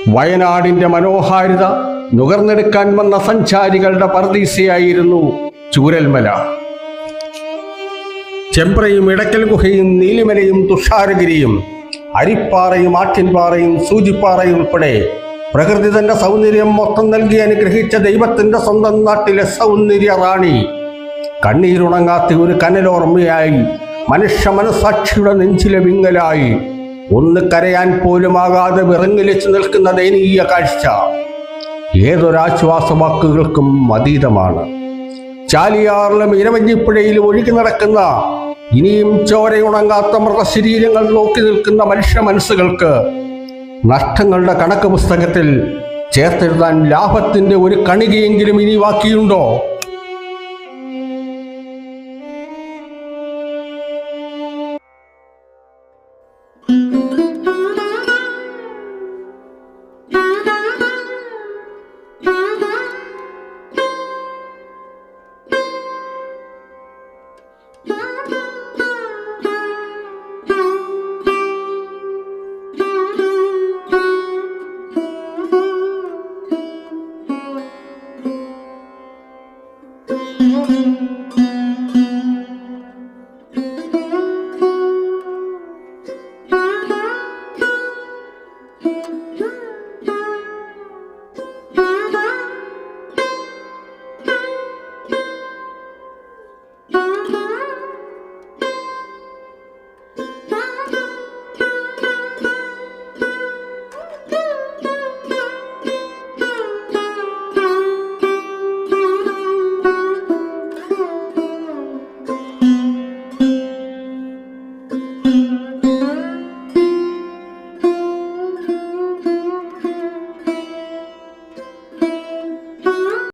വയനാടിന്റെ മനോഹാരിത നുകർന്നെടുക്കാൻ വന്ന സഞ്ചാരികളുടെ പർദീസയായിരുന്നു ചൂരൽമല. ചെമ്പ്രയും ഇടയ്ക്കൽ ഗുഹയും നീലിമലയും തുഷാരഗിരിയും അരിപ്പാറയും ആറ്റിൻപാറയും സൂചിപ്പാറയും ഉൾപ്പെടെ പ്രകൃതി തന്റെ സൗന്ദര്യം മൊത്തം നൽകി അനുഗ്രഹിച്ച ദൈവത്തിന്റെ സ്വന്തം നാട്ടിലെ സൗന്ദര്യ റാണി കണ്ണീരുണങ്ങാത്ത ഒരു കനലോർമ്മയായി മനുഷ്യ മനസാക്ഷിയുടെ നെഞ്ചിലെ വിങ്ങലായി ഒന്ന് കരയാൻ പോലുമാകാതെ വിറങ്ങലിച്ചു നിൽക്കുന്ന ദയനീയ കാഴ്ച ഏതൊരാശ്വാസവാക്കുകൾക്കും അതീതമാണ്. ചാലിയാറിലും ഇരവഞ്ഞിപ്പുഴയിലും ഒഴുകി നടക്കുന്ന ഇനിയും ചോരയുണങ്ങാത്ത മൃതശരീരങ്ങൾ നോക്കി നിൽക്കുന്ന മനുഷ്യ മനസ്സുകൾക്ക് നഷ്ടങ്ങളുടെ കണക്ക് പുസ്തകത്തിൽ ചേർത്തെഴുതാൻ ലാഭത്തിന്റെ ഒരു കണികയെങ്കിലും ഇനി ബാക്കിയുണ്ടോ?